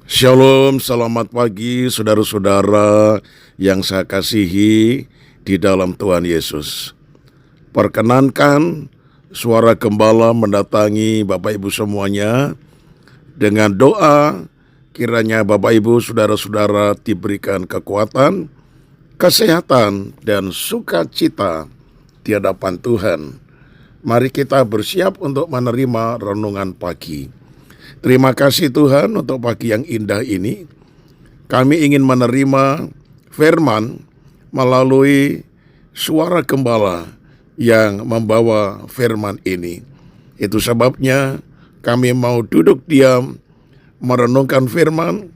Shalom, selamat pagi saudara-saudara yang saya kasihi di dalam Tuhan Yesus. Perkenankan suara gembala mendatangi Bapak Ibu semuanya dengan doa kiranya Bapak Ibu saudara-saudara diberikan kekuatan, kesehatan, dan sukacita di hadapan Tuhan. Mari kita bersiap untuk menerima renungan pagi. Terima kasih Tuhan untuk pagi yang indah ini. Kami ingin menerima firman melalui suara gembala yang membawa firman ini. Itu sebabnya kami mau duduk diam, merenungkan firman,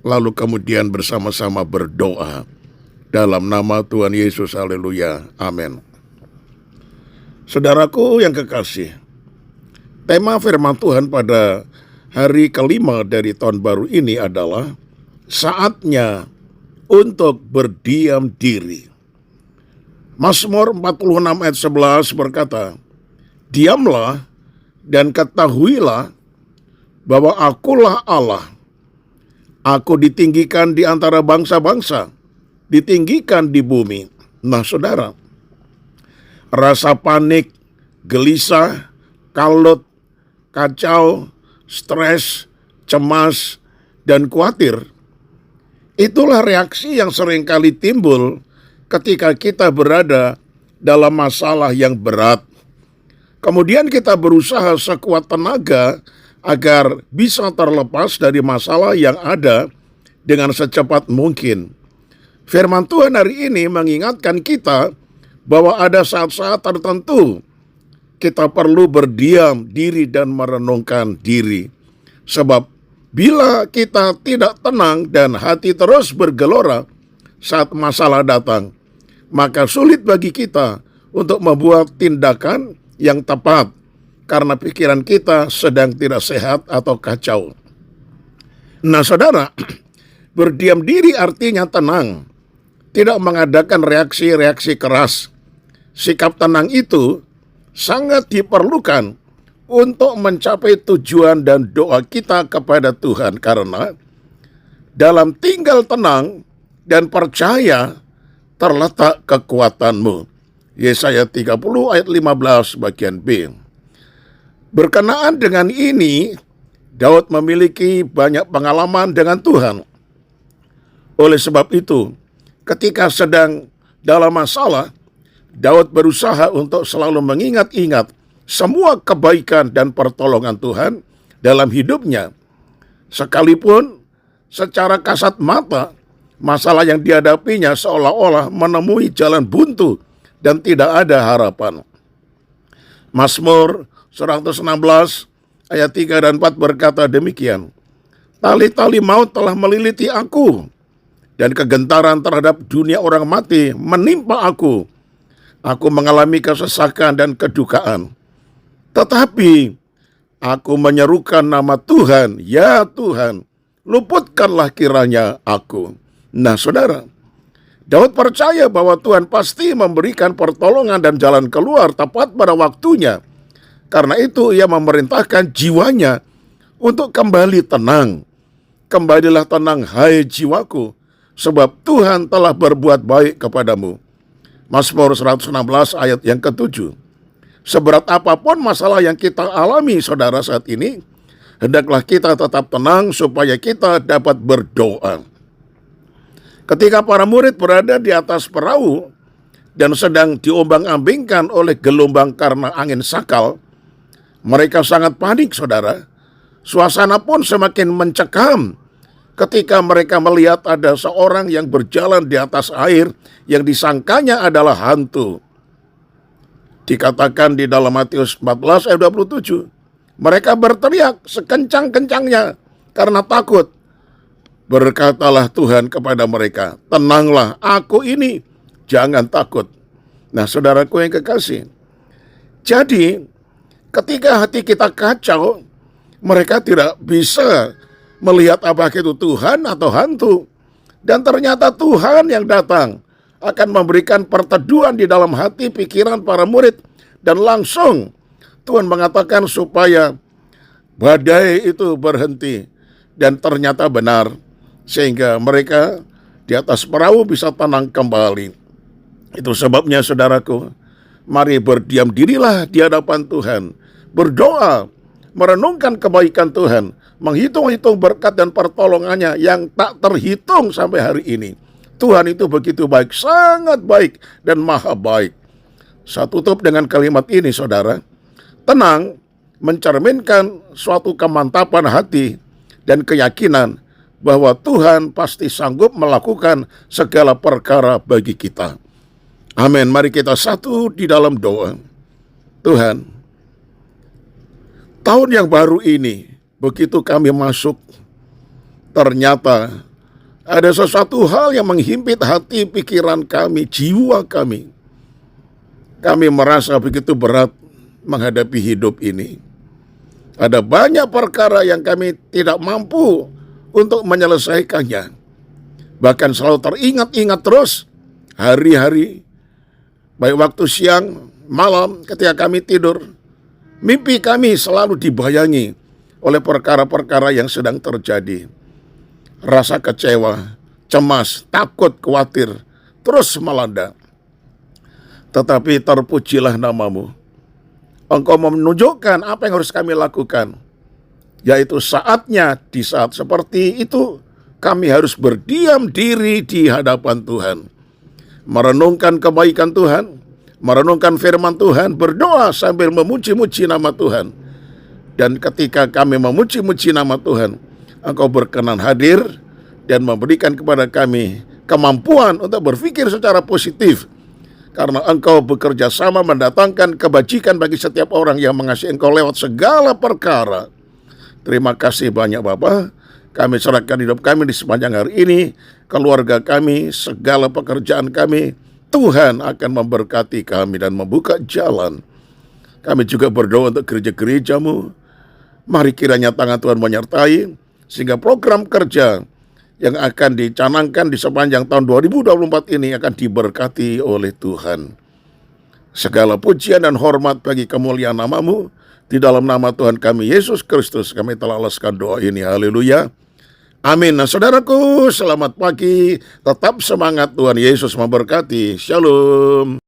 lalu kemudian bersama-sama berdoa. Dalam nama Tuhan Yesus, haleluya, amin. Saudaraku yang kekasih, tema firman Tuhan pada hari kelima dari tahun baru ini adalah saatnya untuk berdiam diri. Mazmur 46 ayat 11 berkata, "Diamlah dan ketahuilah bahwa akulah Allah. Aku ditinggikan di antara bangsa-bangsa, ditinggikan di bumi." Nah saudara, rasa panik, gelisah, kalut, kacau, stres, cemas, dan khawatir, itulah reaksi yang seringkali timbul ketika kita berada dalam masalah yang berat. Kemudian kita berusaha sekuat tenaga agar bisa terlepas dari masalah yang ada dengan secepat mungkin. Firman Tuhan hari ini mengingatkan kita bahwa ada saat-saat tertentu kita perlu berdiam diri dan merenungkan diri. Sebab bila kita tidak tenang dan hati terus bergelora saat masalah datang, maka sulit bagi kita untuk membuat tindakan yang tepat karena pikiran kita sedang tidak sehat atau kacau. Nah saudara, berdiam diri artinya tenang, tidak mengadakan reaksi-reaksi keras. Sikap tenang itu sangat diperlukan untuk mencapai tujuan dan doa kita kepada Tuhan, karena dalam tinggal tenang dan percaya terletak kekuatanmu. Yesaya 30 ayat 15 bagian B. Berkenaan dengan ini, Daud memiliki banyak pengalaman dengan Tuhan. Oleh sebab itu, ketika sedang dalam masalah, Daud berusaha untuk selalu mengingat-ingat semua kebaikan dan pertolongan Tuhan dalam hidupnya. Sekalipun secara kasat mata, masalah yang dihadapinya seolah-olah menemui jalan buntu dan tidak ada harapan. Mazmur 116 ayat 3 dan 4 berkata demikian, "Tali-tali maut telah meliliti aku, dan kegentaran terhadap dunia orang mati menimpa aku. Aku mengalami kesesakan dan kedukaan. Tetapi aku menyerukan nama Tuhan, ya Tuhan, luputkanlah kiranya aku." Nah saudara, Daud percaya bahwa Tuhan pasti memberikan pertolongan dan jalan keluar tepat pada waktunya. Karena itu ia memerintahkan jiwanya untuk kembali tenang. "Kembalilah tenang, hai jiwaku, sebab Tuhan telah berbuat baik kepadamu." Mazmur 116 ayat yang ke-7. Seberat apapun masalah yang kita alami saudara saat ini, hendaklah kita tetap tenang supaya kita dapat berdoa. Ketika para murid berada di atas perahu dan sedang diombang-ambingkan oleh gelombang karena angin sakal, mereka sangat panik saudara. Suasana pun semakin mencekam ketika mereka melihat ada seorang yang berjalan di atas air yang disangkanya adalah hantu. Dikatakan di dalam Matius 14 ayat 27, mereka berteriak sekencang-kencangnya karena takut. Berkatalah Tuhan kepada mereka, "Tenanglah, aku ini, jangan takut." Nah saudaraku yang kekasih, jadi ketika hati kita kacau, mereka tidak bisa melihat apakah itu Tuhan atau hantu. Dan ternyata Tuhan yang datang akan memberikan perteduhan di dalam hati pikiran para murid. Dan langsung Tuhan mengatakan supaya badai itu berhenti dan ternyata benar, sehingga mereka di atas perahu bisa tenang kembali. Itu sebabnya saudaraku, mari berdiam dirilah di hadapan Tuhan, berdoa, merenungkan kebaikan Tuhan, menghitung-hitung berkat dan pertolongannya yang tak terhitung sampai hari ini. Tuhan itu begitu baik, sangat baik dan maha baik. Saya tutup dengan kalimat ini, saudara. Tenang mencerminkan suatu kemantapan hati dan keyakinan bahwa Tuhan pasti sanggup melakukan segala perkara bagi kita. Amin. Mari kita satu di dalam doa. Tuhan, tahun yang baru ini, begitu kami masuk, ternyata ada sesuatu hal yang menghimpit hati, pikiran kami, jiwa kami. Kami merasa begitu berat menghadapi hidup ini. Ada banyak perkara yang kami tidak mampu untuk menyelesaikannya. Bahkan selalu teringat-ingat terus hari-hari, baik waktu siang, malam, ketika kami tidur. Mimpi kami selalu dibayangi oleh perkara-perkara yang sedang terjadi. Rasa kecewa, cemas, takut, khawatir terus melanda. Tetapi terpujilah nama-Mu. Engkau menunjukkan apa yang harus kami lakukan. Yaitu saatnya, di saat seperti itu, kami harus berdiam diri di hadapan Tuhan. Merenungkan kebaikan Tuhan, merenungkan firman Tuhan, berdoa sambil memuji-muji nama Tuhan. Dan ketika kami memuji-muji nama Tuhan, Engkau berkenan hadir dan memberikan kepada kami kemampuan untuk berpikir secara positif. Karena Engkau bekerja sama mendatangkan kebajikan bagi setiap orang yang mengasihi Engkau lewat segala perkara. Terima kasih banyak Bapa. Kami serahkan hidup kami di sepanjang hari ini, keluarga kami, segala pekerjaan kami. Tuhan akan memberkati kami dan membuka jalan. Kami juga berdoa untuk gereja-gereja-Mu. Mari kiranya tangan Tuhan menyertai, sehingga program kerja yang akan dicanangkan di sepanjang tahun 2024 ini akan diberkati oleh Tuhan. Segala pujian dan hormat bagi kemuliaan nama-Mu. Di dalam nama Tuhan kami Yesus Kristus kami telah alaskan doa ini. Haleluya. Amin. Nah saudaraku, selamat pagi. Tetap semangat, Tuhan Yesus memberkati. Shalom.